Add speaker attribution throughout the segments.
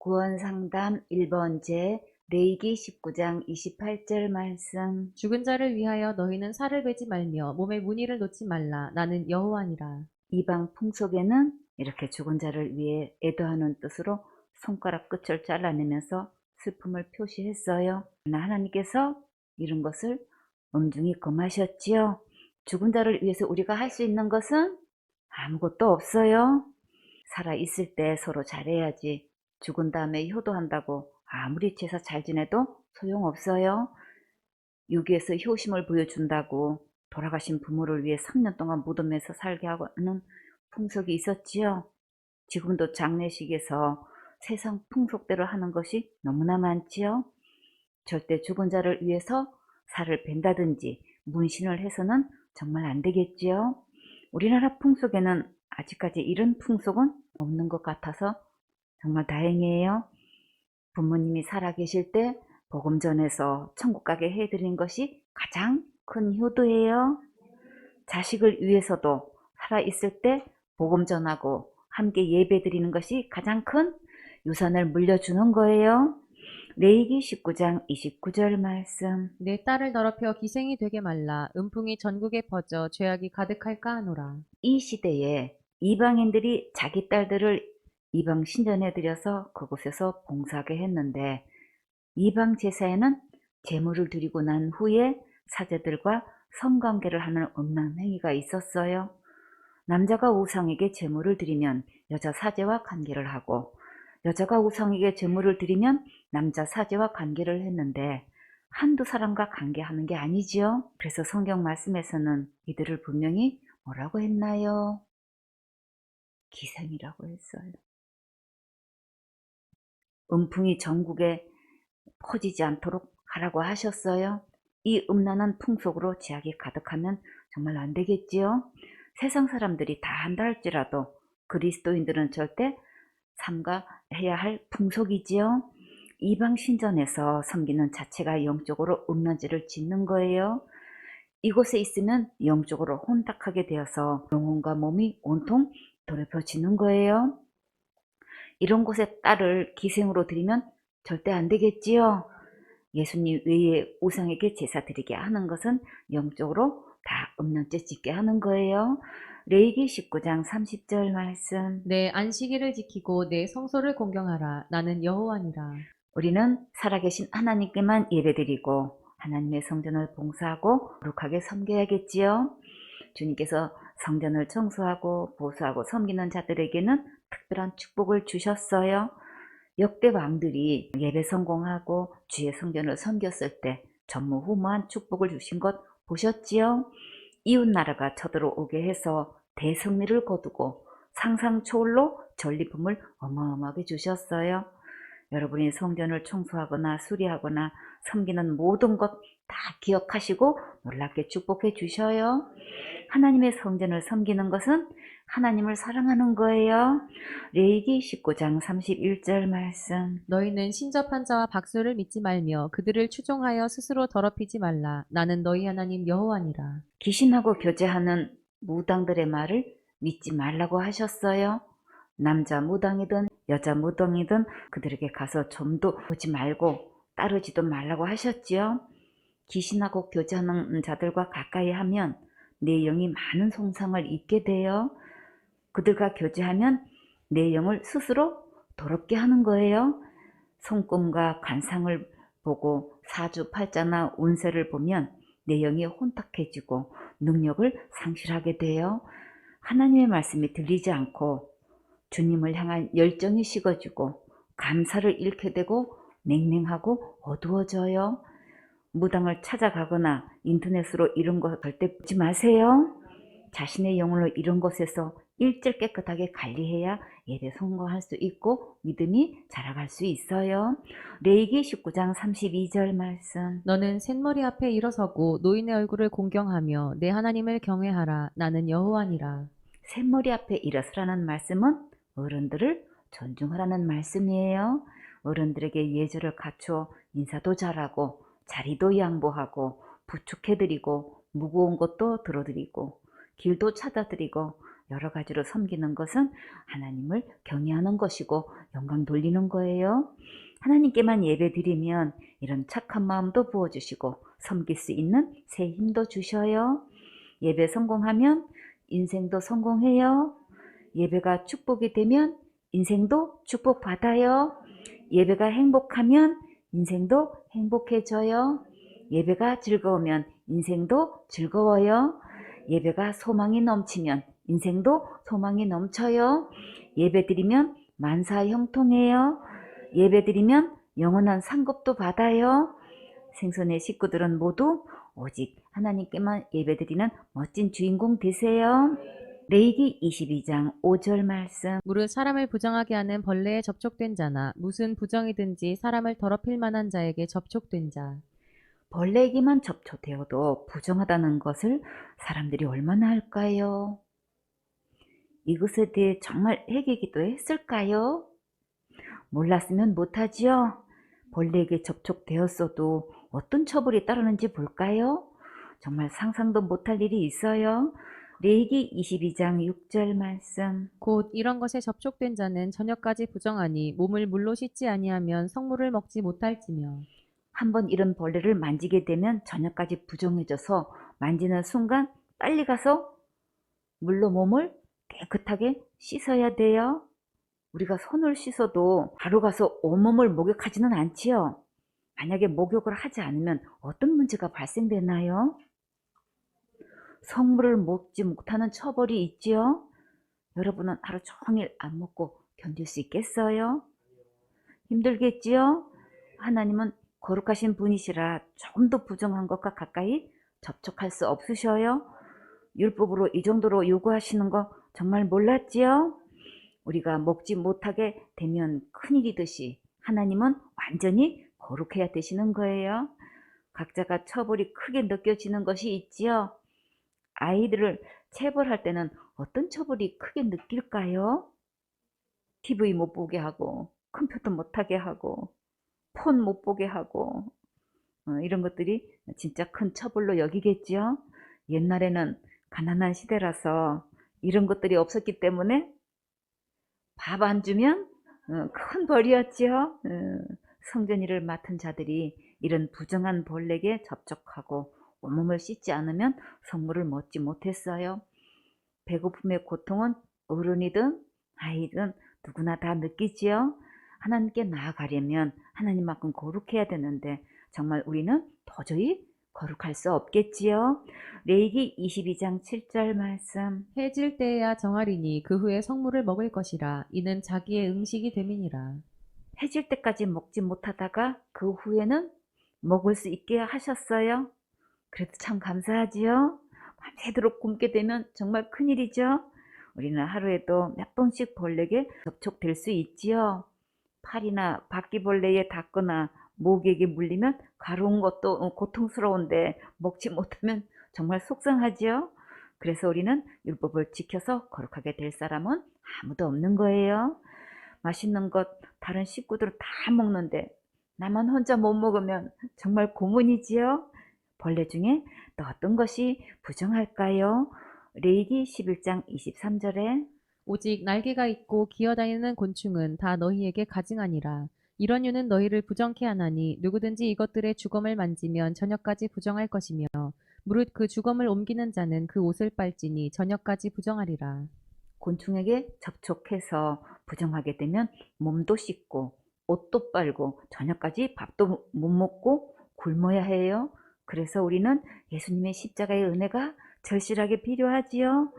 Speaker 1: 구원상담 1번제 레위기 19장 28절 말씀.
Speaker 2: 죽은 자를 위하여 너희는 살을 베지 말며 몸에 무늬를 놓지 말라. 나는 여호와니라.
Speaker 1: 이방 풍속에는 이렇게 죽은 자를 위해 애도하는 뜻으로 손가락 끝을 잘라내면서 슬픔을 표시했어요. 그러나 하나님께서 이런 것을 엄중히 금하셨지요. 죽은 자를 위해서 우리가 할 수 있는 것은 아무것도 없어요. 살아있을 때 서로 잘해야지 죽은 다음에 효도한다고 아무리 제사 잘 지내도 소용없어요. 유기에서 효심을 보여준다고 돌아가신 부모를 위해 3년 동안 무덤에서 살게 하는 풍속이 있었지요. 지금도 장례식에서 세상 풍속대로 하는 것이 너무나 많지요. 절대 죽은 자를 위해서 살을 벤다든지 문신을 해서는 정말 안 되겠지요. 우리나라 풍속에는 아직까지 이런 풍속은 없는 것 같아서 정말 다행이에요. 부모님이 살아계실 때 복음 전해서 천국 가게 해드린 것이 가장 큰 효도예요. 자식을 위해서도 살아있을 때 복음 전하고 함께 예배 드리는 것이 가장 큰 유산을 물려주는 거예요. 레위기 19장 29절 말씀.
Speaker 2: 내 딸을 더럽혀 기생이 되게 말라. 음풍이 전국에 퍼져 죄악이 가득할까 하노라.
Speaker 1: 이 시대에 이방인들이 자기 딸들을 이방 신전에 들여서 그곳에서 봉사하게 했는데, 이방 제사에는 제물을 드리고 난 후에 사제들과 성관계를 하는 음란 행위가 있었어요. 남자가 우상에게 제물을 드리면 여자 사제와 관계를 하고, 여자가 우상에게 제물을 드리면 남자 사제와 관계를 했는데, 한두 사람과 관계하는 게 아니지요. 그래서 성경 말씀에서는 이들을 분명히 뭐라고 했나요? 기생이라고 했어요. 음풍이 전국에 퍼지지 않도록 하라고 하셨어요. 이 음란한 풍속으로 제약이 가득하면 정말 안 되겠지요. 세상 사람들이 다 한다 할지라도 그리스도인들은 절대 삼가해야 할 풍속이지요. 이방 신전에서 섬기는 자체가 영적으로 음란죄를 짓는 거예요. 이곳에 있으면 영적으로 혼탁하게 되어서 영혼과 몸이 온통 더럽혀지는 거예요. 이런 곳에 딸을 기생으로 드리면 절대 안 되겠지요. 예수님 외에 우상에게 제사 드리게 하는 것은 영적으로 다 음란죄 짓게 하는 거예요. 레위기 19장 30절 말씀.
Speaker 2: 내 안식일을 지키고 내 성소를 공경하라. 나는 여호와니라.
Speaker 1: 우리는 살아계신 하나님께만 예배드리고 하나님의 성전을 봉사하고 거룩하게 섬겨야겠지요. 주님께서 성전을 청소하고 보수하고 섬기는 자들에게는 특별한 축복을 주셨어요. 역대 왕들이 예배 성공하고 주의 성전을 섬겼을 때 전무후무한 축복을 주신 것 보셨지요? 이웃나라가 쳐들어오게 해서 대승리를 거두고 상상 초월로 전리품을 어마어마하게 주셨어요. 여러분이 성전을 청소하거나 수리하거나 섬기는 모든 것 다 기억하시고 놀랍게 축복해 주셔요. 하나님의 성전을 섬기는 것은 하나님을 사랑하는 거예요. 레위기 19장 31절 말씀.
Speaker 2: 너희는 신접한 자와 박수를 믿지 말며 그들을 추종하여 스스로 더럽히지 말라. 나는 너희 하나님 여호와니라.
Speaker 1: 귀신하고 교제하는 무당들의 말을 믿지 말라고 하셨어요. 남자 무당이든 여자 무당이든 그들에게 가서 점도 보지 말고 따르지도 말라고 하셨지요. 귀신하고 교제하는 자들과 가까이 하면 내 영이 많은 손상을 입게 돼요. 그들과 교제하면 내 영을 스스로 더럽게 하는 거예요. 손금과 관상을 보고 사주팔자나 운세를 보면 내 영이 혼탁해지고 능력을 상실하게 돼요. 하나님의 말씀이 들리지 않고 주님을 향한 열정이 식어지고 감사를 잃게 되고 냉랭하고 어두워져요. 무당을 찾아가거나 인터넷으로 이런 거 절대 보지 마세요. 자신의 영혼을 이런 것에서 일절 깨끗하게 관리해야 예배 성공할 수 있고 믿음이 자라갈 수 있어요. 레위기 19장 32절 말씀.
Speaker 2: 너는 샘머리 앞에 일어서고 노인의 얼굴을 공경하며 내 하나님을 경외하라. 나는 여호와니라.
Speaker 1: 샘머리 앞에 일어서라는 말씀은 어른들을 존중하라는 말씀이에요. 어른들에게 예절을 갖추어 인사도 잘하고 자리도 양보하고 부축해드리고 무거운 것도 들어드리고 길도 찾아드리고 여러 가지로 섬기는 것은 하나님을 경외하는 것이고 영광 돌리는 거예요. 하나님께만 예배 드리면 이런 착한 마음도 부어주시고 섬길 수 있는 새 힘도 주셔요. 예배 성공하면 인생도 성공해요. 예배가 축복이 되면 인생도 축복받아요. 예배가 행복하면 인생도 행복해져요. 예배가 즐거우면 인생도 즐거워요. 예배가 소망이 넘치면 인생도 소망이 넘쳐요. 예배 드리면 만사 형통해요. 예배 드리면 영원한 상급도 받아요. 생선의 식구들은 모두 오직 하나님께만 예배드리는 멋진 주인공 되세요. 레위기 22장 5절 말씀.
Speaker 2: 무릇 사람을 부정하게 하는 벌레에 접촉된 자나 무슨 부정이든지 사람을 더럽힐 만한 자에게 접촉된 자.
Speaker 1: 벌레에게만 접촉되어도 부정하다는 것을 사람들이 얼마나 할까요? 이것에 대해 정말 회개기도 했을까요? 몰랐으면 못하지요. 벌레에게 접촉되었어도 어떤 처벌이 따르는지 볼까요? 정말 상상도 못할 일이 있어요. 레위기 22장 6절 말씀.
Speaker 2: 곧 이런 것에 접촉된 자는 저녁까지 부정하니 몸을 물로 씻지 아니하면 성물을 먹지 못할지며.
Speaker 1: 한번 이런 벌레를 만지게 되면 저녁까지 부정해져서 만지는 순간 빨리 가서 물로 몸을 깨끗하게 씻어야 돼요. 우리가 손을 씻어도 바로 가서 온몸을 목욕하지는 않지요. 만약에 목욕을 하지 않으면 어떤 문제가 발생되나요? 성물을 먹지 못하는 처벌이 있지요. 여러분은 하루 종일 안 먹고 견딜 수 있겠어요? 힘들겠지요? 하나님은 거룩하신 분이시라 조금 더 부정한 것과 가까이 접촉할 수 없으셔요. 율법으로 이 정도로 요구하시는 거 정말 몰랐지요? 우리가 먹지 못하게 되면 큰일이듯이 하나님은 완전히 거룩해야 되시는 거예요. 각자가 처벌이 크게 느껴지는 것이 있지요. 아이들을 체벌할 때는 어떤 처벌이 크게 느낄까요? TV 못 보게 하고 컴퓨터 못 하게 하고 폰 못 보게 하고 이런 것들이 진짜 큰 처벌로 여기겠죠. 옛날에는 가난한 시대라서 이런 것들이 없었기 때문에 밥 안 주면 큰 벌이었지요. 성전 일을 맡은 자들이 이런 부정한 벌레에게 접촉하고 온몸을 씻지 않으면 성물을 먹지 못했어요. 배고픔의 고통은 어른이든 아이든 누구나 다 느끼지요. 하나님께 나아가려면 하나님만큼 거룩해야 되는데 정말 우리는 도저히 거룩할 수 없겠지요. 레위기 22장 7절 말씀.
Speaker 2: 해질 때에야 정하리니 그 후에 성물을 먹을 것이라. 이는 자기의 응식이 됨이니라.
Speaker 1: 해질 때까지 먹지 못하다가 그 후에는 먹을 수 있게 하셨어요. 그래도 참 감사하지요. 밤새도록 굶게 되면 정말 큰일이죠. 우리는 하루에도 몇 번씩 벌레에게 접촉될 수 있지요. 팔이나 바퀴벌레에 닿거나 목에게 물리면 가려운 것도 고통스러운데 먹지 못하면 정말 속상하지요. 그래서 우리는 율법을 지켜서 거룩하게 될 사람은 아무도 없는 거예요. 맛있는 것 다른 식구들은 다 먹는데 나만 혼자 못 먹으면 정말 고문이지요. 벌레 중에 또 어떤 것이 부정할까요? 레위기 11장 23절에
Speaker 2: 오직 날개가 있고 기어다니는 곤충은 다 너희에게 가증하니라. 이런 유는 너희를 부정케 하나니 누구든지 이것들의 주검을 만지면 저녁까지 부정할 것이며 무릇 그 주검을 옮기는 자는 그 옷을 빨지니 저녁까지 부정하리라.
Speaker 1: 곤충에게 접촉해서 부정하게 되면 몸도 씻고 옷도 빨고 저녁까지 밥도 못 먹고 굶어야 해요. 그래서 우리는 예수님의 십자가의 은혜가 절실하게 필요하지요.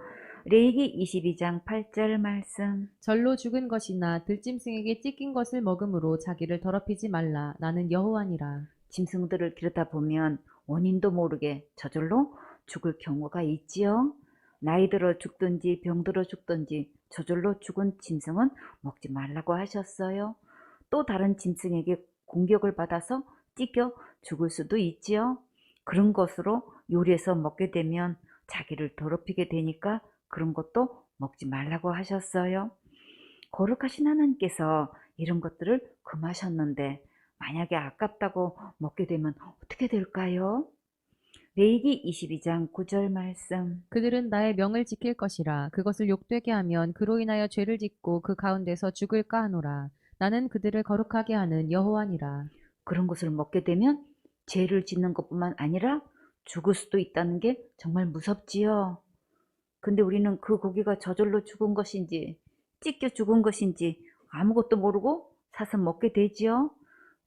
Speaker 1: 레위기 22장 8절 말씀.
Speaker 2: 절로 죽은 것이나 들짐승에게 찢긴 것을 먹음으로 자기를 더럽히지 말라. 나는 여호와니라.
Speaker 1: 짐승들을 기르다 보면 원인도 모르게 저절로 죽을 경우가 있지요. 나이 들어 죽든지 병들어 죽든지 저절로 죽은 짐승은 먹지 말라고 하셨어요. 또 다른 짐승에게 공격을 받아서 찢겨 죽을 수도 있지요. 그런 것으로 요리해서 먹게 되면 자기를 더럽히게 되니까 그런 것도 먹지 말라고 하셨어요. 거룩하신 하나님께서 이런 것들을 금하셨는데 만약에 아깝다고 먹게 되면 어떻게 될까요? 레위기 22장 9절 말씀.
Speaker 2: 그들은 나의 명을 지킬 것이라. 그것을 욕되게 하면 그로 인하여 죄를 짓고 그 가운데서 죽을까 하노라. 나는 그들을 거룩하게 하는 여호와니라.
Speaker 1: 그런 것을 먹게 되면 죄를 짓는 것뿐만 아니라 죽을 수도 있다는 게 정말 무섭지요. 근데 우리는 그 고기가 저절로 죽은 것인지 찢겨 죽은 것인지 아무것도 모르고 사서 먹게 되지요.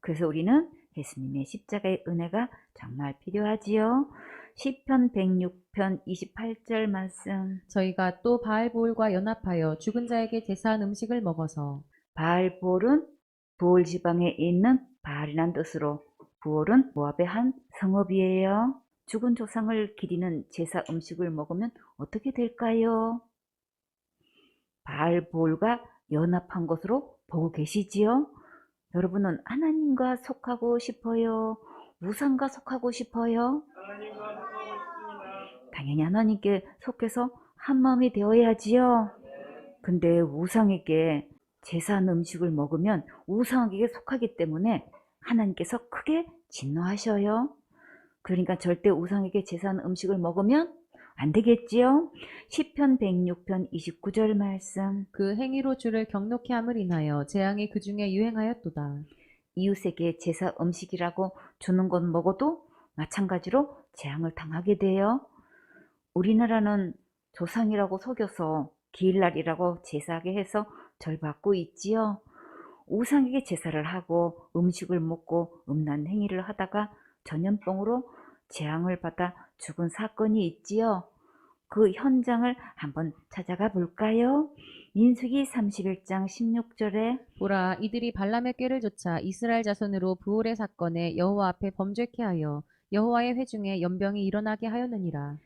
Speaker 1: 그래서 우리는 예수님의 십자가의 은혜가 정말 필요하지요. 시편 106편 28절 말씀.
Speaker 2: 저희가 또 바알보올과 연합하여 죽은 자에게 제사한 음식을 먹어서
Speaker 1: 바알볼은 부올 지방에 있는 바알이란 뜻으로 부올은 모압의 한 성읍이에요. 죽은 조상을 기리는 제사 음식을 먹으면 어떻게 될까요? 바알볼과 연합한 것으로 보고 계시지요? 여러분은 하나님과 속하고 싶어요? 우상과 속하고 싶어요? 당연히 하나님께 속해서 한 마음이 되어야지요. 근데 우상에게 제사한 음식을 먹으면 우상에게 속하기 때문에 하나님께서 크게 진노하셔요. 그러니까 절대 우상에게 제사한 음식을 먹으면 안 되겠지요. 시편 106편 29절 말씀.
Speaker 2: 그 행위로 주를 경노케 함을 인하여 재앙이 그 중에 유행하였도다.
Speaker 1: 이웃에게 제사 음식이라고 주는 것 먹어도 마찬가지로 재앙을 당하게 돼요. 우리나라는 조상이라고 속여서 기일날이라고 제사하게 해서 절 받고 있지요. 우상에게 제사를 하고 음식을 먹고 음란 행위를 하다가 전염병으로 재앙을 받아 죽은 사건이 있지요. 그 현장을 한번 찾아가 볼까요? 민수기 31장 16절에
Speaker 2: 보라, 이들이 발람의 꾀를 좇아 이스라엘 자손으로 부올의 사건에 여호와 앞에 범죄케 하여 여호와의 회중에 연병이 일어나게 하였느니라.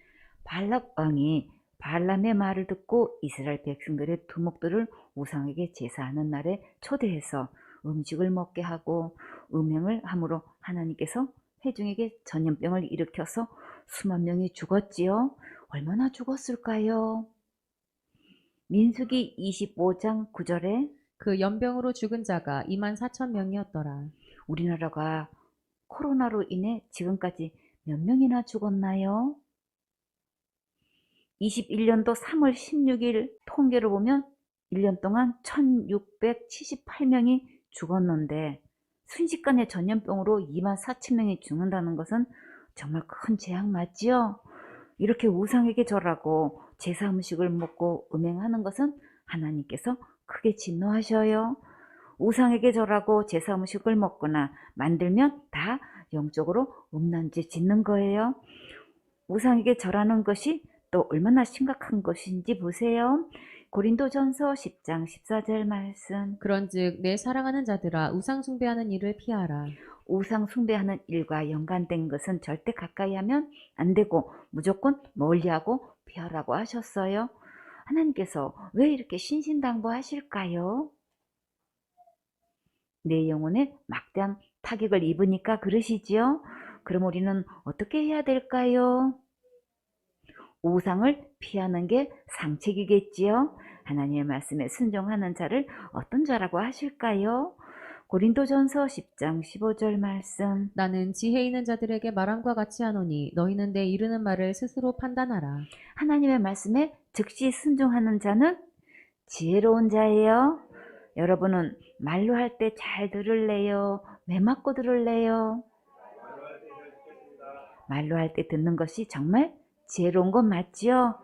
Speaker 1: 발락 왕이 발람의 말을 듣고 이스라엘 백성들의 두목들을 우상에게 제사하는 날에 초대해서 음식을 먹게 하고 음행을 함으로 하나님께서 회중에게 전염병을 일으켜서 수만 명이 죽었지요. 얼마나 죽었을까요? 민수기 25장 9절에
Speaker 2: 그 연병으로 죽은 자가 24,000명이었더라.
Speaker 1: 우리나라가 코로나로 인해 지금까지 몇 명이나 죽었나요? 21년도 3월 16일 통계로 보면 1년 동안 1678명이 죽었는데 순식간에 전염병으로 24,000명이 죽는다는 것은 정말 큰 재앙 맞지요? 이렇게 우상에게 절하고 제사 음식을 먹고 음행하는 것은 하나님께서 크게 진노하셔요. 우상에게 절하고 제사 음식을 먹거나 만들면 다 영적으로 음란죄 짓는 거예요. 우상에게 절하는 것이 또 얼마나 심각한 것인지 보세요. 고린도전서 10장 14절 말씀.
Speaker 2: 그런즉 내 사랑하는 자들아 우상 숭배하는 일을 피하라.
Speaker 1: 우상 숭배하는 일과 연관된 것은 절대 가까이 하면 안 되고 무조건 멀리하고 피하라고 하셨어요. 하나님께서 왜 이렇게 신신당부하실까요? 내 영혼에 막대한 타격을 입으니까 그러시지요. 그럼 우리는 어떻게 해야 될까요? 우상을 피하는 게 상책이겠지요. 하나님의 말씀에 순종하는 자를 어떤 자라고 하실까요? 고린도전서 10장 15절 말씀.
Speaker 2: 나는 지혜 있는 자들에게 말함과 같이 하노니 너희는 내 이르는 말을 스스로 판단하라.
Speaker 1: 하나님의 말씀에 즉시 순종하는 자는 지혜로운 자예요. 여러분은 말로 할 때 잘 들을래요? 매 맞고 들을래요? 말로 할 때 듣는 것이 정말 지혜로운 건 맞지요?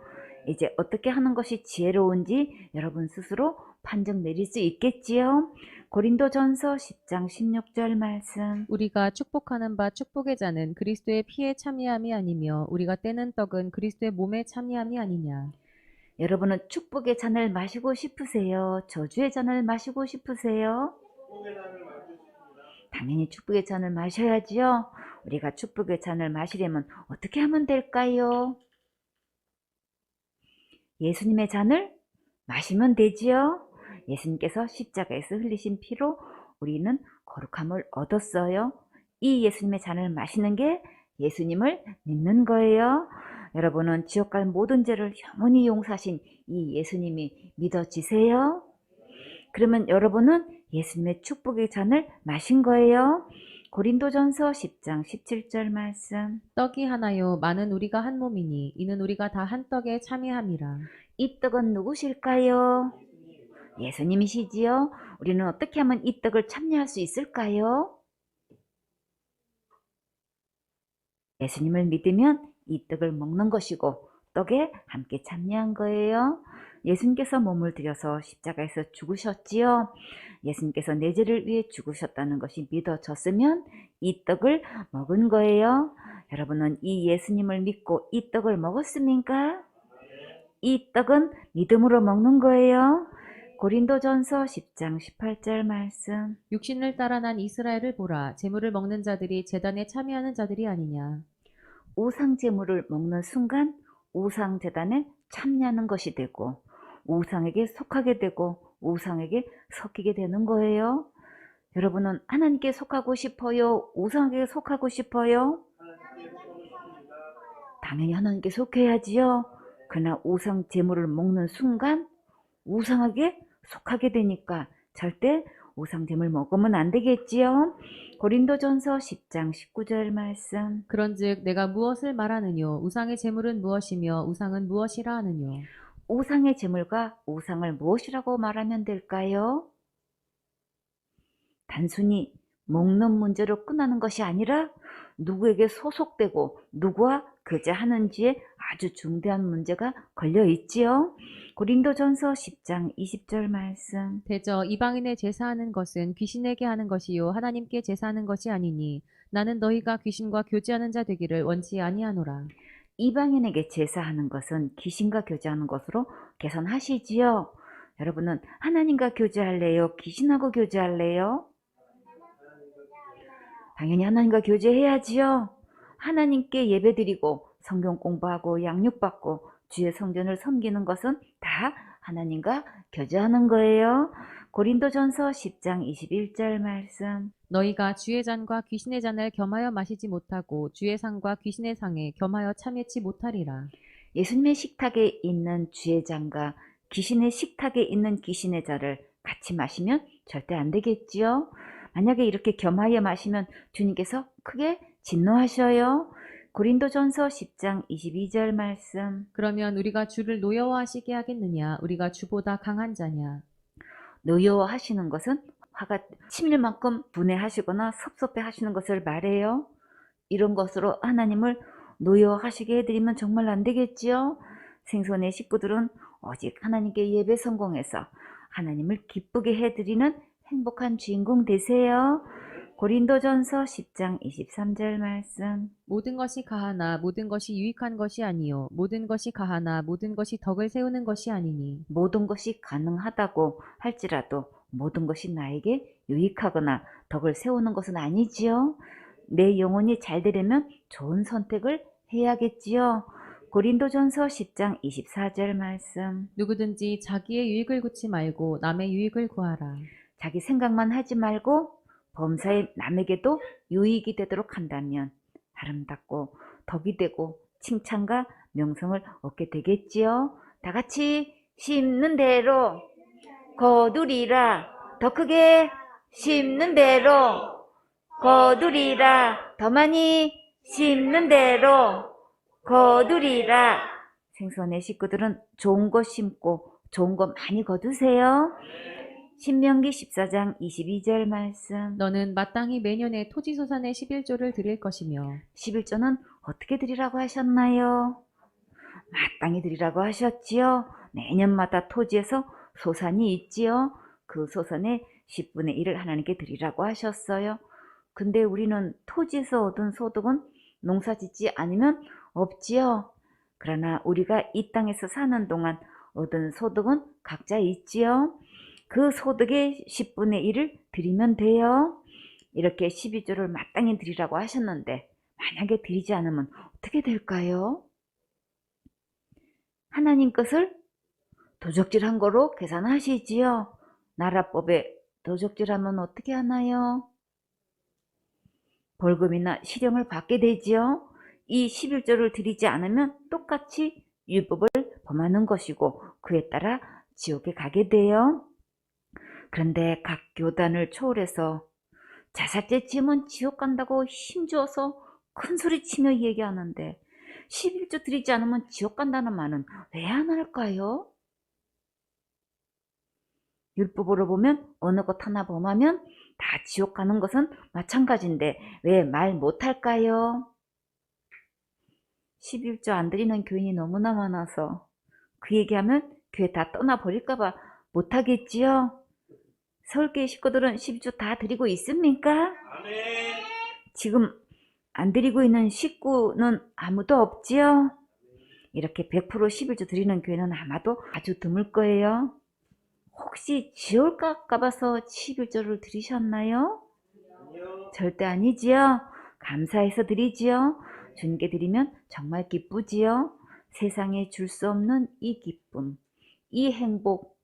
Speaker 1: 이제 어떻게 하는 것이 지혜로운지 여러분 스스로 판정 내릴 수 있겠지요? 고린도전서 10장 16절 말씀.
Speaker 2: 우리가 축복하는 바 축복의 잔은 그리스도의 피에 참여함이 아니며 우리가 떼는 떡은 그리스도의 몸에 참여함이 아니냐.
Speaker 1: 여러분은 축복의 잔을 마시고 싶으세요? 저주의 잔을 마시고 싶으세요? 당연히 축복의 잔을 마셔야지요. 우리가 축복의 잔을 마시려면 어떻게 하면 될까요? 예수님의 잔을 마시면 되지요. 예수님께서 십자가에서 흘리신 피로 우리는 거룩함을 얻었어요. 이 예수님의 잔을 마시는 게 예수님을 믿는 거예요. 여러분은 지옥 갈 모든 죄를 영원히 용서하신 이 예수님이 믿어지세요? 그러면 여러분은 예수님의 축복의 잔을 마신 거예요. 고린도전서 10장 17절 말씀.
Speaker 2: 떡이 하나요 많은 우리가 한 몸이니 이는 우리가 다 한 떡에 참여함이라.
Speaker 1: 이 떡은 누구실까요? 예수님이시지요. 우리는 어떻게 하면 이 떡을 참여할 수 있을까요? 예수님을 믿으면 이 떡을 먹는 것이고 떡에 함께 참여한 거예요. 예수님께서 몸을 들여서 십자가에서 죽으셨지요. 예수님께서 내 죄를 위해 죽으셨다는 것이 믿어졌으면 이 떡을 먹은 거예요. 여러분은 이 예수님을 믿고 이 떡을 먹었습니까? 이 떡은 믿음으로 먹는 거예요. 고린도전서 10장 18절 말씀.
Speaker 2: 육신을 따라 난 이스라엘을 보라. 제물을 먹는 자들이 제단에 참여하는 자들이 아니냐.
Speaker 1: 우상 제물을 먹는 순간 우상 제단에 참여하는 것이 되고 우상에게 속하게 되고 우상에게 섞이게 되는 거예요. 여러분은 하나님께 속하고 싶어요? 우상에게 속하고 싶어요? 당연히 하나님께 속해야지요. 그러나 우상 제물을 먹는 순간 우상에게 속하게 되니까 절대 우상 제물 먹으면 안 되겠지요. 고린도전서 10장 19절 말씀.
Speaker 2: 그런즉 내가 무엇을 말하느뇨. 우상의 제물은 무엇이며 우상은 무엇이라 하느뇨.
Speaker 1: 우상의 제물과 우상을 무엇이라고 말하면 될까요? 단순히 먹는 문제로 끝나는 것이 아니라 누구에게 소속되고 누구와 교제하는지에 아주 중대한 문제가 걸려 있지요. 고린도전서 10장 20절 말씀.
Speaker 2: 대저 이방인의 제사하는 것은 귀신에게 하는 것이요 하나님께 제사하는 것이 아니니 나는 너희가 귀신과 교제하는 자 되기를 원치 아니하노라.
Speaker 1: 이방인에게 제사하는 것은 귀신과 교제하는 것으로 개선하시지요. 여러분은 하나님과 교제할래요? 귀신하고 교제할래요? 당연히 하나님과 교제해야지요. 하나님께 예배드리고 성경 공부하고 양육받고 주의 성전을 섬기는 것은 다 하나님과 교제하는 거예요. 고린도전서 10장 21절 말씀.
Speaker 2: 너희가 주의 잔과 귀신의 잔을 겸하여 마시지 못하고 주의 상과 귀신의 상에 겸하여 참여치 못하리라.
Speaker 1: 예수님의 식탁에 있는 주의 잔과 귀신의 식탁에 있는 귀신의 잔을 같이 마시면 절대 안 되겠지요. 만약에 이렇게 겸하여 마시면 주님께서 크게 진노하셔요. 고린도전서 10장 22절 말씀.
Speaker 2: 그러면 우리가 주를 노여워하시게 하겠느냐. 우리가 주보다 강한 자냐.
Speaker 1: 노여워하시는 것은 화가 치밀 만큼 분해하시거나 섭섭해 하시는 것을 말해요. 이런 것으로 하나님을 노여워하시게 해드리면 정말 안 되겠지요. 생손의 식구들은 오직 하나님께 예배 성공해서 하나님을 기쁘게 해드리는 행복한 주인공 되세요. 고린도전서 10장 23절 말씀.
Speaker 2: 모든 것이 가하나 모든 것이 유익한 것이 아니요 모든 것이 가하나 모든 것이 덕을 세우는 것이 아니니.
Speaker 1: 모든 것이 가능하다고 할지라도 모든 것이 나에게 유익하거나 덕을 세우는 것은 아니지요. 내 영혼이 잘 되려면 좋은 선택을 해야겠지요. 고린도전서 10장 24절 말씀.
Speaker 2: 누구든지 자기의 유익을 구치 말고 남의 유익을 구하라.
Speaker 1: 자기 생각만 하지 말고 범사에 남에게도 유익이 되도록 한다면 아름답고 덕이 되고 칭찬과 명성을 얻게 되겠지요. 다 같이 심는 대로 거두리라. 더 크게 심는 대로 거두리라. 더 많이 심는 대로 거두리라. 생선의 식구들은 좋은 거 심고 좋은 거 많이 거두세요. 신명기 14장 22절 말씀.
Speaker 2: 너는 마땅히 매년에 토지소산의 11조를 드릴 것이며.
Speaker 1: 11조는 어떻게 드리라고 하셨나요? 마땅히 드리라고 하셨지요. 매년마다 토지에서 소산이 있지요. 그 소산의 10분의 1을 하나님께 드리라고 하셨어요. 근데 우리는 토지에서 얻은 소득은 농사 짓지 않으면 없지요. 그러나 우리가 이 땅에서 사는 동안 얻은 소득은 각자 있지요. 그 소득의 10분의 1을 드리면 돼요. 이렇게 12조를 마땅히 드리라고 하셨는데 만약에 드리지 않으면 어떻게 될까요? 하나님 것을 도적질한 거로 계산하시지요. 나라법에 도적질하면 어떻게 하나요? 벌금이나 실형을 받게 되지요. 이 11조를 드리지 않으면 똑같이 율법을 범하는 것이고 그에 따라 지옥에 가게 돼요. 그런데 각 교단을 초월해서 자살죄 지으면 지옥 간다고 힘주어서 큰소리 치며 얘기하는데 11조 드리지 않으면 지옥 간다는 말은 왜 안 할까요? 율법으로 보면 어느 것 하나 범하면 다 지옥 가는 것은 마찬가지인데 왜 말 못할까요? 11조 안 드리는 교인이 너무나 많아서 그 얘기하면 교회 다 떠나버릴까봐 못하겠지요? 서울교회 식구들은 12조 다 드리고 있습니까? 지금 안 드리고 있는 식구는 아무도 없지요? 이렇게 100% 11조 드리는 교회는 아마도 아주 드물 거예요. 혹시 지옥 갈까봐서 11조를 드리셨나요? 절대 아니지요. 감사해서 드리지요. 주님께 드리면 정말 기쁘지요. 세상에 줄 수 없는 이 기쁨, 이 행복,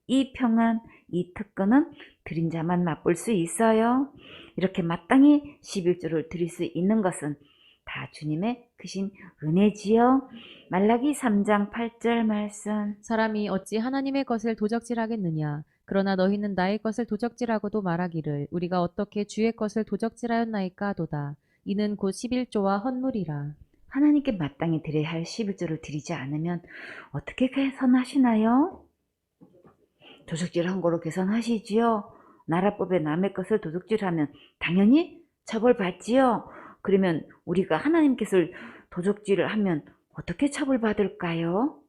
Speaker 1: 이 평안, 이 특권은 드린 자만 맛볼 수 있어요. 이렇게 마땅히 11조를 드릴 수 있는 것은 다 주님의 크신 은혜지요. 말라기 3장 8절 말씀.
Speaker 2: 사람이 어찌 하나님의 것을 도적질하겠느냐. 그러나 너희는 나의 것을 도적질하고도 말하기를 우리가 어떻게 주의 것을 도적질하였나이까 하도다. 이는 곧 11조와 헌물이라.
Speaker 1: 하나님께 마땅히 드려야 할 11조를 드리지 않으면 어떻게 계산하시나요? 도적질한 거로 계산하시지요. 나라법에 남의 것을 도적질하면 당연히 처벌받지요. 그러면 우리가 하나님께서 도적질을 하면 어떻게 처벌받을까요?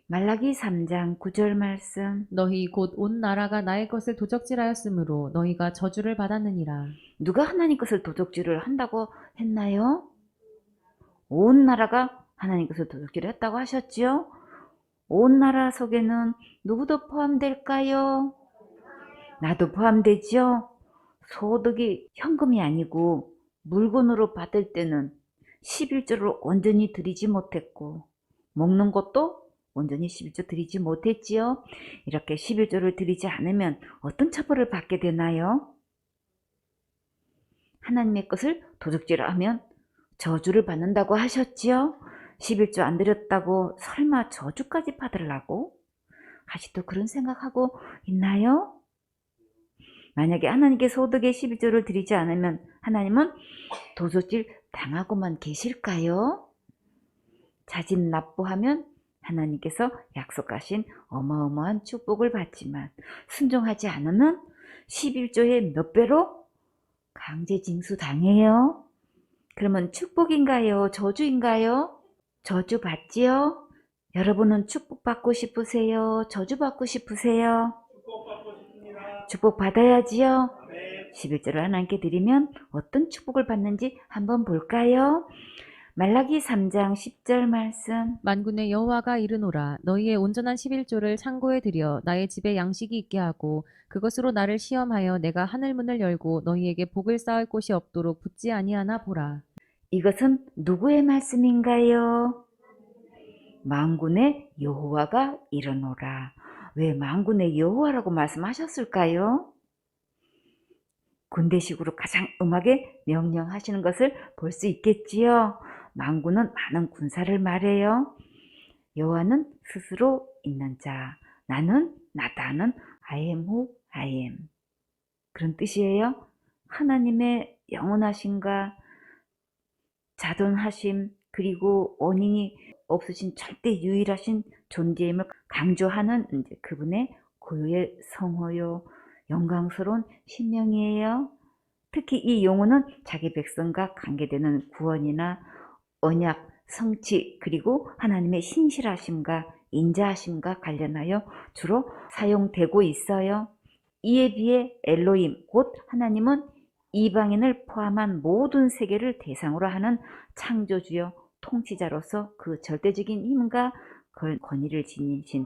Speaker 1: 말라기 3장 9절 말씀.
Speaker 2: 너희 곧 온 나라가 나의 것을 도적질하였으므로 너희가 저주를 받았느니라.
Speaker 1: 누가 하나님 것을 도적질을 한다고 했나요? 온 나라가 하나님 것을 도적질을 했다고 하셨지요? 온 나라 속에는 누구도 포함될까요? 나도 포함되지요? 소득이 현금이 아니고 물건으로 받을 때는 11조를 온전히 드리지 못했고 먹는 것도 온전히 11조 드리지 못했지요. 이렇게 11조를 드리지 않으면 어떤 처벌을 받게 되나요? 하나님의 것을 도둑질하면 저주를 받는다고 하셨지요. 11조 안 드렸다고 설마 저주까지 받으려고? 아직도 그런 생각하고 있나요? 만약에 하나님께 소득의 11조를 드리지 않으면 하나님은 도둑질 당하고만 계실까요? 자진 납부하면 하나님께서 약속하신 어마어마한 축복을 받지만 순종하지 않으면 11조의 몇 배로 강제징수 당해요. 그러면 축복인가요? 저주인가요? 저주 받지요? 여러분은 축복받고 싶으세요? 저주받고 싶으세요? 축복 받아야지요. 11조를 하나님께 드리면 어떤 축복을 받는지 한번 볼까요? 말라기 3장 10절 말씀.
Speaker 2: 만군의 여호와가 이르노라. 너희의 온전한 11조를 창고에 들여 나의 집에 양식이 있게 하고 그것으로 나를 시험하여 내가 하늘 문을 열고 너희에게 복을 쌓을 곳이 없도록 붙지 아니하나 보라.
Speaker 1: 이것은 누구의 말씀인가요? 만군의 여호와가 이르노라. 왜 만군의 여호와라고 말씀하셨을까요? 군대식으로 가장 음하게 명령하시는 것을 볼 수 있겠지요. 만군은 많은 군사를 말해요. 여호와는 스스로 있는 자. 나는 나다는 I am who I am. 그런 뜻이에요. 하나님의 영원하심과 자존하심 그리고 원인이 없으신 절대 유일하신 존재임을 강조하는 이제 그분의 고유의 성호요 영광스러운 신명이에요. 특히 이 용어는 자기 백성과 관계되는 구원이나 언약, 성취 그리고 하나님의 신실하심과 인자하심과 관련하여 주로 사용되고 있어요. 이에 비해 엘로힘 곧 하나님은 이방인을 포함한 모든 세계를 대상으로 하는 창조주요 통치자로서 그 절대적인 힘과 권위를 지니신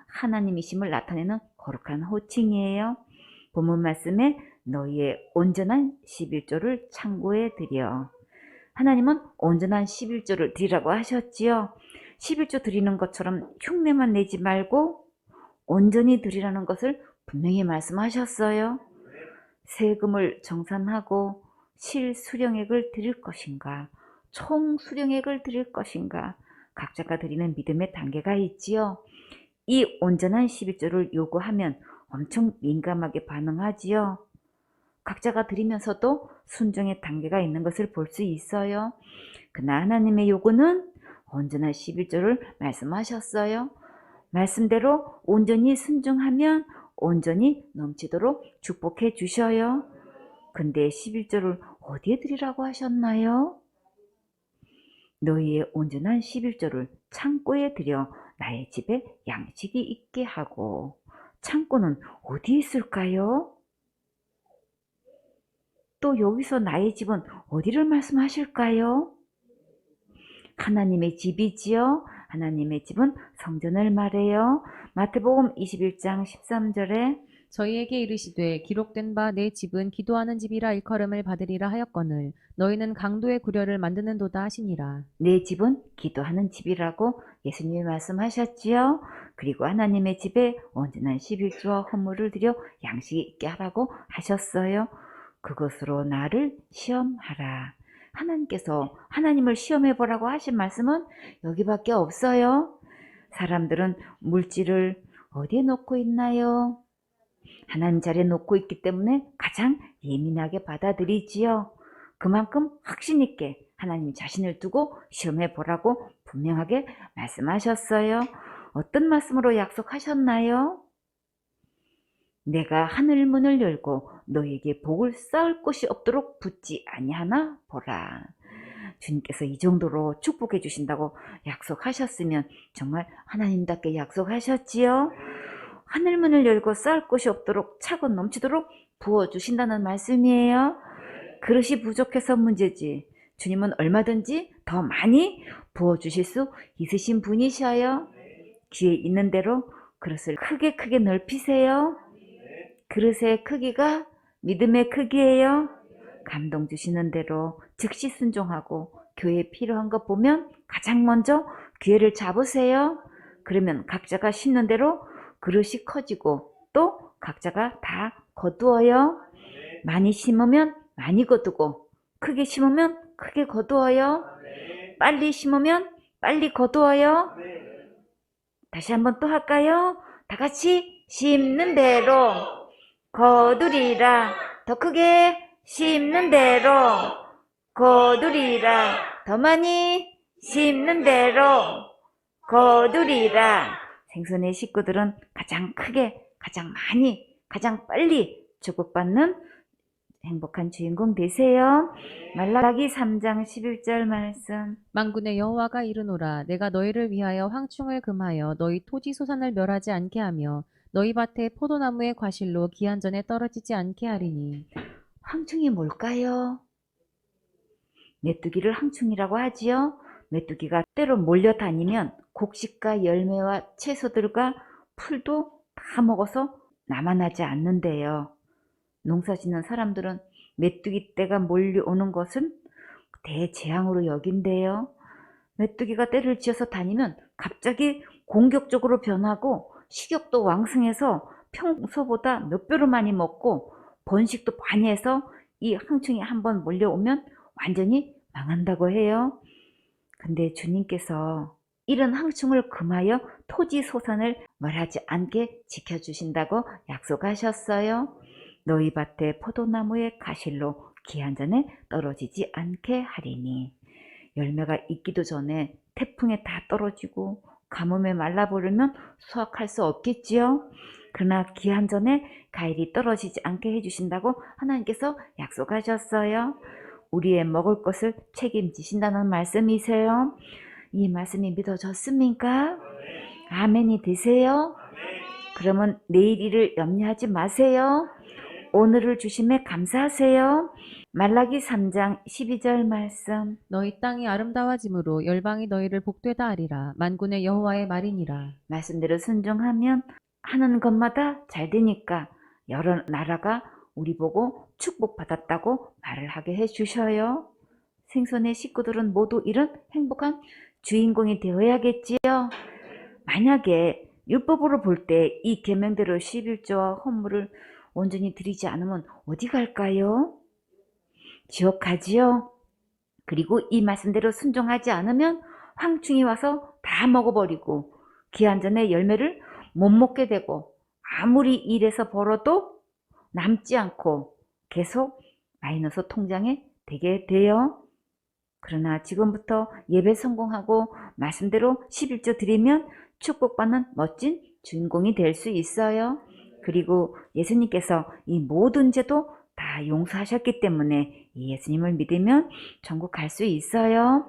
Speaker 1: 하나님이심을 나타내는 거룩한 호칭이에요. 본문 말씀에 너희의 온전한 11조를 창고에 드려. 하나님은 온전한 11조를 드리라고 하셨지요. 11조 드리는 것처럼 흉내만 내지 말고 온전히 드리라는 것을 분명히 말씀하셨어요. 세금을 정산하고 실수령액을 드릴 것인가, 총 수령액을 드릴 것인가, 각자가 드리는 믿음의 단계가 있지요. 이 온전한 11조를 요구하면 엄청 민감하게 반응하지요. 각자가 드리면서도 순종의 단계가 있는 것을 볼 수 있어요. 그러나 하나님의 요구는 언제나 11조를 말씀하셨어요. 말씀대로 온전히 순종하면 온전히 넘치도록 축복해 주셔요. 근데 11조를 어디에 드리라고 하셨나요? 너희의 온전한 11조를 창고에 들여 나의 집에 양식이 있게 하고. 창고는 어디 있을까요? 또 여기서 나의 집은 어디를 말씀하실까요? 하나님의 집이지요. 하나님의 집은 성전을 말해요. 마태복음 21장 13절에
Speaker 2: 저희에게 이르시되 기록된 바 내 집은 기도하는 집이라 일컬음을 받으리라 하였거늘 너희는 강도의 구려를 만드는도다 하시니라.
Speaker 1: 내 집은 기도하는 집이라고 예수님이 말씀하셨지요. 그리고 하나님의 집에 온전한 11조와 헌물을 드려 양식이 있게 하라고 하셨어요. 그것으로 나를 시험하라. 하나님께서 하나님을 시험해 보라고 하신 말씀은 여기밖에 없어요. 사람들은 물질을 어디에 놓고 있나요? 하나님 자리에 놓고 있기 때문에 가장 예민하게 받아들이지요. 그만큼 확신 있게 하나님 자신을 두고 시험해 보라고 분명하게 말씀하셨어요. 어떤 말씀으로 약속하셨나요? 내가 하늘 문을 열고 너에게 복을 쌓을 곳이 없도록 붙지 아니하나 보라. 주님께서 이 정도로 축복해 주신다고 약속하셨으면 정말 하나님답게 약속하셨지요. 하늘문을 열고 쌓을 곳이 없도록 차고 넘치도록 부어주신다는 말씀이에요. 그릇이 부족해서 문제지 주님은 얼마든지 더 많이 부어주실 수 있으신 분이셔요. 귀에 있는 대로 그릇을 크게 넓히세요. 그릇의 크기가 믿음의 크기예요. 감동 주시는 대로 즉시 순종하고 교회에 필요한 것 보면 가장 먼저 기회를 잡으세요. 그러면 각자가 심는 대로 그릇이 커지고 또 각자가 다 거두어요. 많이 심으면 많이 거두고 크게 심으면 크게 거두어요. 빨리 심으면 빨리 거두어요. 다시 한번 또 할까요? 다 같이 심는 대로 거두리라. 더 크게 심는 대로 거두리라. 더 많이 심는 대로 거두리라. 생선의 식구들은 가장 크게, 가장 많이, 가장 빨리 축복받는 행복한 주인공 되세요. 말라기 3장 11절 말씀.
Speaker 2: 만군의 여호와가 이르노라 내가 너희를 위하여 황충을 금하여 너희 토지 소산을 멸하지 않게 하며 너희 밭에 포도나무의 과실로 기한전에 떨어지지 않게 하리니.
Speaker 1: 황충이 뭘까요? 메뚜기를 황충이라고 하지요. 메뚜기가 때로 몰려다니면 곡식과 열매와 채소들과 풀도 다 먹어서 남아나지 않는데요. 농사 짓는 사람들은 메뚜기 떼가 몰려오는 것은 대재앙으로 여긴대요. 메뚜기가 떼를 지어서 다니면 갑자기 공격적으로 변하고 식욕도 왕성해서 평소보다 몇 배로 많이 먹고 번식도 많이 해서 이 황충이 한번 몰려오면 완전히 망한다고 해요. 근데 주님께서 이런 황충을 금하여 토지 소산을 멸하지 않게 지켜주신다고 약속하셨어요. 너희 밭에 포도나무의 가실로 기한전에 떨어지지 않게 하리니. 열매가 있기도 전에 태풍에 다 떨어지고 가뭄에 말라버리면 수확할 수 없겠지요. 그러나 기한전에 과일이 떨어지지 않게 해주신다고 하나님께서 약속하셨어요. 우리의 먹을 것을 책임지신다는 말씀이세요. 이 말씀이 믿어졌습니까? 아멘이 되세요? 그러면 내일 일을 염려하지 마세요. 오늘을 주심에 감사하세요. 말라기 3장 12절 말씀.
Speaker 2: 너희 땅이 아름다워짐으로 열방이 너희를 복되다 하리라. 만군의 여호와의 말이니라.
Speaker 1: 말씀대로 순종하면 하는 것마다 잘 되니까 여러 나라가 우리 보고 축복받았다고 말을 하게 해주셔요. 생선의 식구들은 모두 이런 행복한 주인공이 되어야겠지요. 만약에 율법으로 볼 때 이 계명대로 11조와 헌물을 온전히 드리지 않으면 어디 갈까요? 지옥 가지요. 그리고 이 말씀대로 순종하지 않으면 황충이 와서 다 먹어버리고 기한전에 열매를 못 먹게 되고 아무리 일해서 벌어도 남지 않고 계속 마이너스 통장에 되게 돼요. 그러나 지금부터 예배 성공하고 말씀대로 11조 드리면 축복받는 멋진 주인공이 될 수 있어요. 그리고 예수님께서 이 모든 죄도 다 용서하셨기 때문에 이 예수님을 믿으면 천국 갈 수 있어요.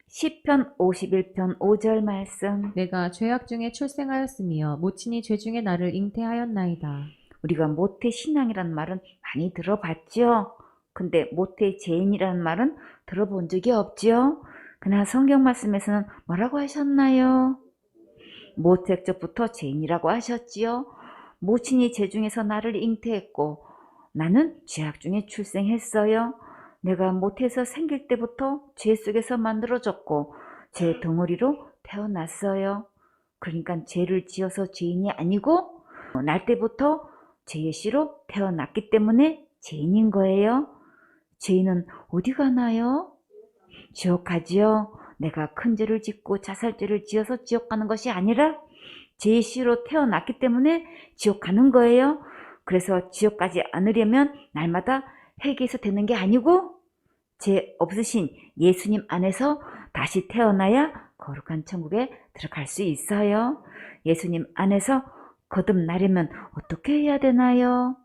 Speaker 1: 시편 51편 5절 말씀.
Speaker 2: 내가 죄악 중에 출생하였으며 모친이 죄 중에 나를 잉태하였나이다.
Speaker 1: 우리가 모태 신앙이라는 말은 많이 들어봤죠. 근데 모태 죄인이라는 말은 들어본 적이 없죠. 그러나 성경 말씀에서는 뭐라고 하셨나요? 모태적부터 죄인이라고 하셨지요. 모친이 죄 중에서 나를 잉태했고 나는 죄악 중에 출생했어요. 내가 모태에서 생길 때부터 죄 속에서 만들어졌고 죄 덩어리로 태어났어요. 그러니까 죄를 지어서 죄인이 아니고 날 때부터 죄의 씨로 태어났기 때문에 죄인인 거예요. 죄인은 어디 가나요? 지옥 가지요. 내가 큰 죄를 짓고 자살죄를 지어서 지옥 가는 것이 아니라 죄의 씨로 태어났기 때문에 지옥 가는 거예요. 그래서 지옥 가지 않으려면 날마다 회개해서 되는 게 아니고 죄 없으신 예수님 안에서 다시 태어나야 거룩한 천국에 들어갈 수 있어요. 예수님 안에서 거듭나려면 어떻게 해야 되나요?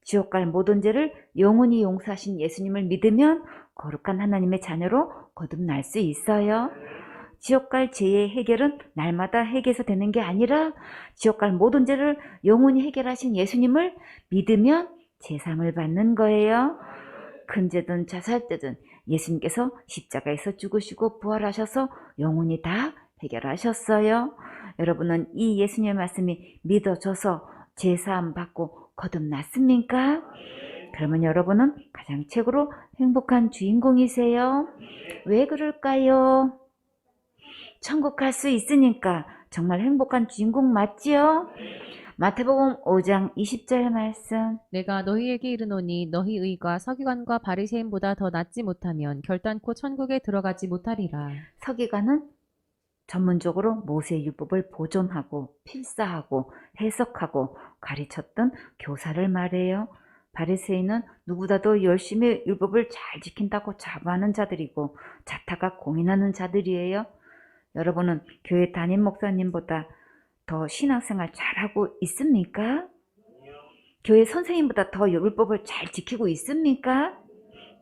Speaker 1: 지옥 갈 모든 죄를 영원히 용서하신 예수님을 믿으면 거룩한 하나님의 자녀로 거듭날 수 있어요. 지옥 갈 죄의 해결은 날마다 해결해서 되는 게 아니라 지옥 갈 모든 죄를 영원히 해결하신 예수님을 믿으면 제삼을 받는 거예요. 큰 죄든 자살죄든 예수님께서 십자가에서 죽으시고 부활하셔서 영원히 다 해결하셨어요. 여러분은 이 예수님의 말씀이 믿어져서 제사함 받고 거듭났습니까? 그러면 여러분은 가장 최고로 행복한 주인공이세요. 왜 그럴까요? 천국 갈 수 있으니까 정말 행복한 주인공 맞지요? 마태복음 5장 20절 말씀.
Speaker 2: 내가 너희에게 이르노니 너희 의가 서기관과 바리새인보다 더 낫지 못하면 결단코 천국에 들어가지 못하리라.
Speaker 1: 서기관은 전문적으로 모세의 율법을 보존하고 필사하고 해석하고 가르쳤던 교사를 말해요. 바리새인은 누구보다도 열심히 율법을 잘 지킨다고 자부하는 자들이고 자타가 공인하는 자들이에요. 여러분은 교회 담임 목사님보다 더 신앙생활 잘하고 있습니까? 교회 선생님보다 더 율법을 잘 지키고 있습니까?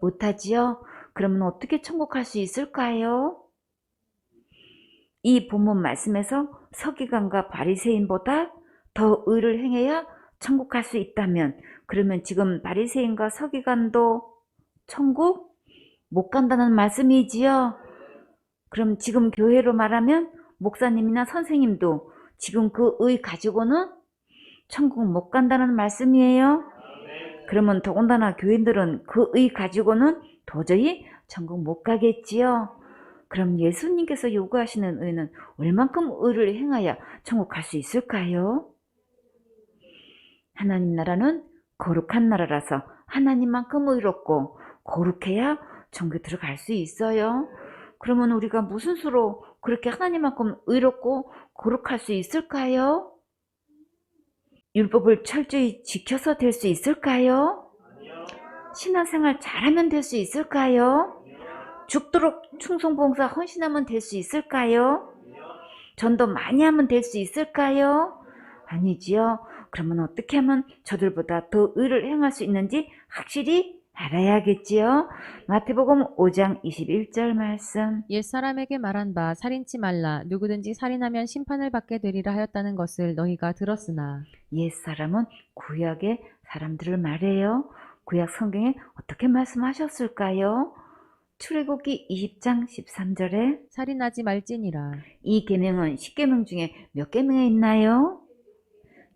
Speaker 1: 못하지요? 그러면 어떻게 천국 갈 수 있을까요? 이 본문 말씀에서 서기관과 바리새인보다 더 의를 행해야 천국 갈 수 있다면 그러면 지금 바리새인과 서기관도 천국 못 간다는 말씀이지요. 그럼 지금 교회로 말하면 목사님이나 선생님도 지금 그 의 가지고는 천국 못 간다는 말씀이에요. 그러면 더군다나 교인들은 그 의 가지고는 도저히 천국 못 가겠지요. 그럼 예수님께서 요구하시는 의는 얼만큼 의를 행하여 천국 갈 수 있을까요? 하나님 나라는 거룩한 나라라서 하나님만큼 의롭고 거룩해야 천국에 들어갈 수 있어요. 그러면 우리가 무슨 수로 그렇게 하나님만큼 의롭고 거룩할 수 있을까요? 율법을 철저히 지켜서 될 수 있을까요? 신앙생활 잘하면 될 수 있을까요? 죽도록 충성봉사 헌신하면 될 수 있을까요? 전도 많이 하면 될 수 있을까요? 아니지요. 그러면 어떻게 하면 저들보다 더 의를 행할 수 있는지 확실히 알아야겠지요. 마태복음 5장 21절 말씀.
Speaker 2: 옛사람에게 말한 바 살인치 말라 누구든지 살인하면 심판을 받게 되리라 하였다는 것을 너희가 들었으나
Speaker 1: 옛사람은 구약의 사람들을 말해요. 구약 성경에 어떻게 말씀하셨을까요? 출애굽기 20장 13절에
Speaker 2: 살인하지 말지니라.
Speaker 1: 이 계명은 10계명 중에 몇 계명에 있나요?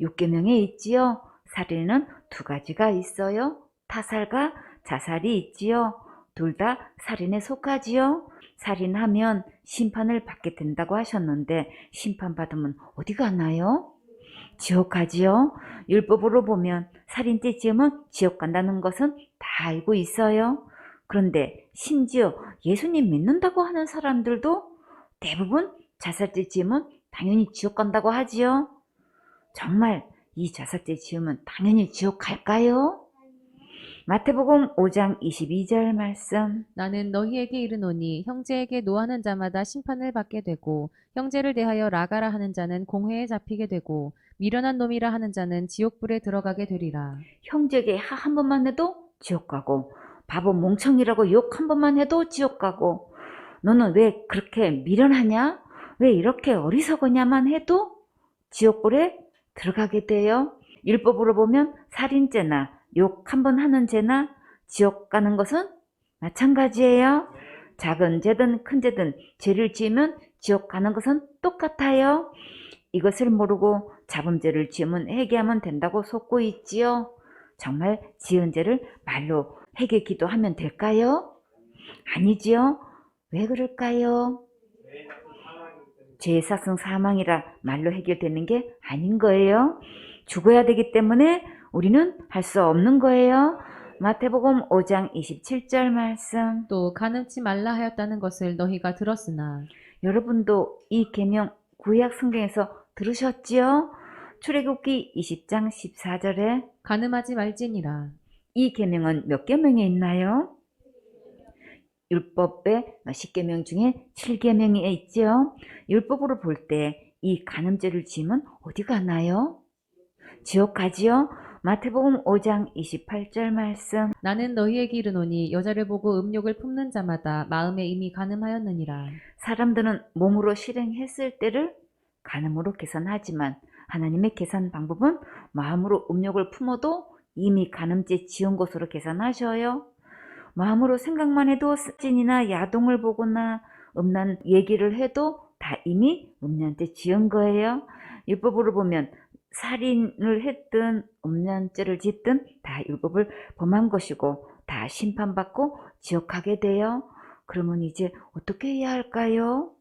Speaker 1: 6계명에 있지요. 살인은 두 가지가 있어요. 타살과 자살이 있지요. 둘 다 살인에 속하지요. 살인하면 심판을 받게 된다고 하셨는데 심판받으면 어디 가나요? 지옥 가지요. 율법으로 보면 살인죄 지으면 지옥 간다는 것은 다 알고 있어요. 그런데 심지어 예수님 믿는다고 하는 사람들도 대부분 자살죄 지으면 당연히 지옥 간다고 하지요. 정말 이 자살죄 지으면 당연히 지옥 갈까요? 마태복음 5장 22절 말씀.
Speaker 2: 나는 너희에게 이르노니 형제에게 노하는 자마다 심판을 받게 되고 형제를 대하여 라가라 하는 자는 공회에 잡히게 되고 미련한 놈이라 하는 자는 지옥불에 들어가게 되리라.
Speaker 1: 형제에게 한 번만 해도 지옥 가고, 바보 멍청이라고 욕 한 번만 해도 지옥 가고, 너는 왜 그렇게 미련하냐? 왜 이렇게 어리석으냐만 해도 지옥불에 들어가게 돼요. 율법으로 보면 살인죄나 욕 한 번 하는 죄나 지옥 가는 것은 마찬가지예요. 작은 죄든 큰 죄든 죄를 지으면 지옥 가는 것은 똑같아요. 이것을 모르고 자범죄를 지으면 회개하면 된다고 속고 있지요. 정말 지은 죄를 말로 회개 기도하면 될까요? 아니지요. 왜 그럴까요? 죄의 삭성 사망이라 말로 해결되는 게 아닌 거예요. 죽어야 되기 때문에 우리는 할 수 없는 거예요. 마태복음 5장 27절 말씀.
Speaker 2: 또 간음치 말라 하였다는 것을 너희가 들었으나
Speaker 1: 여러분도 이 계명 구약 성경에서 들으셨지요? 출애굽기 20장 14절에
Speaker 2: 간음하지 말지니라.
Speaker 1: 이 계명은 몇 계명에 있나요? 율법의 10계명 중에 7계명에 있지요. 율법으로 볼 때 이 간음죄를 지으면 어디 가나요? 지옥 가지요. 마태복음 5장 28절 말씀.
Speaker 2: 나는 너희에게 이르노니 여자를 보고 음욕을 품는 자마다 마음에 이미 간음하였느니라.
Speaker 1: 사람들은 몸으로 실행했을 때를 간음으로 계산하지만 하나님의 계산 방법은 마음으로 음욕을 품어도 이미 간음죄 지은 것으로 계산하셔요. 마음으로 생각만 해도 찐이나 야동을 보거나 음란 얘기를 해도 다 이미 음란죄 지은 거예요. 율법으로 보면 살인을 했든 음란죄를 짓든 다 율법을 범한 것이고 다 심판받고 지옥 가게 돼요. 그러면 이제 어떻게 해야 할까요?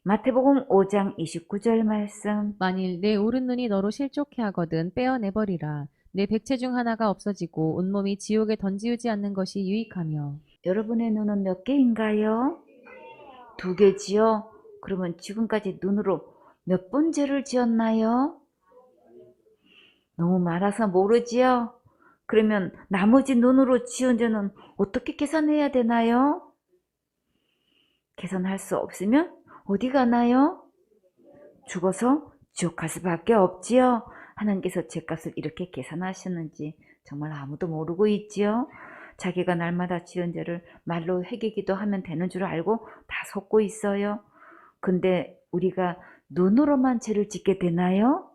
Speaker 1: 마태복음 5장 29절 말씀.
Speaker 2: 만일 내 오른눈이 너로 실족해 하거든 빼어내버리라. 내 백체 중 하나가 없어지고 온몸이 지옥에 던지우지 않는 것이 유익하며.
Speaker 1: 여러분의 눈은 몇 개인가요? 2개지요? 그러면 지금까지 눈으로 몇 번 죄를 지었나요? 너무 많아서 모르지요? 그러면 나머지 눈으로 지은 죄는 어떻게 계산해야 되나요? 계산할 수 없으면 어디 가나요? 죽어서 지옥 갈 수밖에 없지요. 하나님께서 죄값을 이렇게 계산하시는지 정말 아무도 모르고 있지요. 자기가 날마다 지은 죄를 말로 회개기도 하면 되는 줄 알고 다 속고 있어요. 근데 우리가 눈으로만 죄를 짓게 되나요?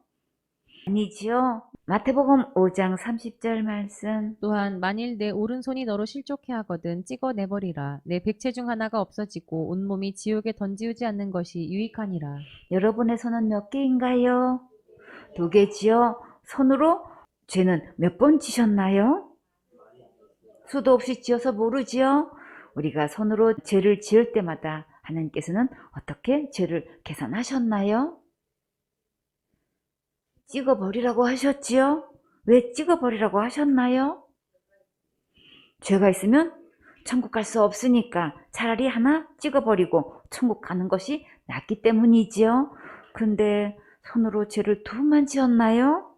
Speaker 1: 아니지요. 마태복음 5장 30절 말씀.
Speaker 2: 또한 만일 내 오른손이 너로 실족해 하거든 찍어내버리라. 내 백체 중 하나가 없어지고 온몸이 지옥에 던지우지 않는 것이 유익하니라.
Speaker 1: 여러분의 손은 몇 개인가요? 2개지요. 손으로 죄는 몇 번 지셨나요? 수도 없이 지어서 모르지요. 우리가 손으로 죄를 지을 때마다 하나님께서는 어떻게 죄를 계산하셨나요? 찍어버리라고 하셨지요? 왜 찍어버리라고 하셨나요? 죄가 있으면 천국 갈 수 없으니까 차라리 하나 찍어버리고 천국 가는 것이 낫기 때문이지요. 근데 손으로 죄를 2번만 지었나요?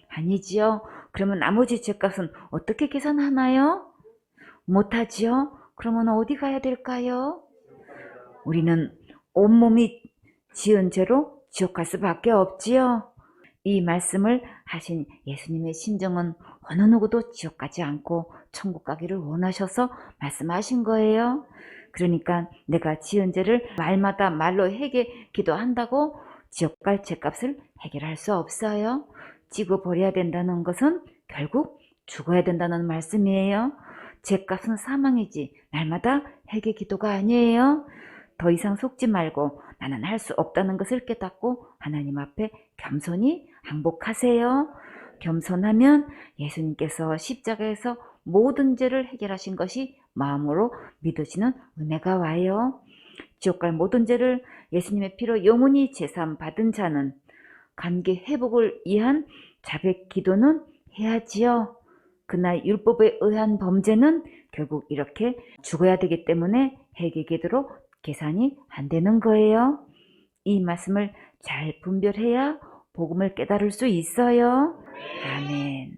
Speaker 1: 아니지요. 그러면 나머지 죄값은 어떻게 계산하나요? 못하지요. 그러면 어디 가야 될까요? 우리는 온몸이 지은 죄로 지옥 갈 수밖에 없지요. 이 말씀을 하신 예수님의 심정은 어느 누구도 지옥 가지 않고 천국 가기를 원하셔서 말씀하신 거예요. 그러니까 내가 지은 죄를 말마다 말로 기도한다고 지옥 갈 죄값을 해결할 수 없어요. 찍어버려야 된다는 것은 결국 죽어야 된다는 말씀이에요. 죄값은 사망이지 날마다 기도가 아니에요. 더 이상 속지 말고 나는 할 수 없다는 것을 깨닫고 하나님 앞에 겸손히 항복하세요. 겸손하면 예수님께서 십자가에서 모든 죄를 해결하신 것이 마음으로 믿으시는 은혜가 와요. 지옥 갈 모든 죄를 예수님의 피로 영원히 제사함 받은 자는 관계 회복을 위한 자백 기도는 해야지요. 그러나 율법에 의한 범죄는 결국 이렇게 죽어야 되기 때문에 회개기도로 계산이 안 되는 거예요. 이 말씀을 잘 분별해야 복음을 깨달을 수 있어요? 아멘.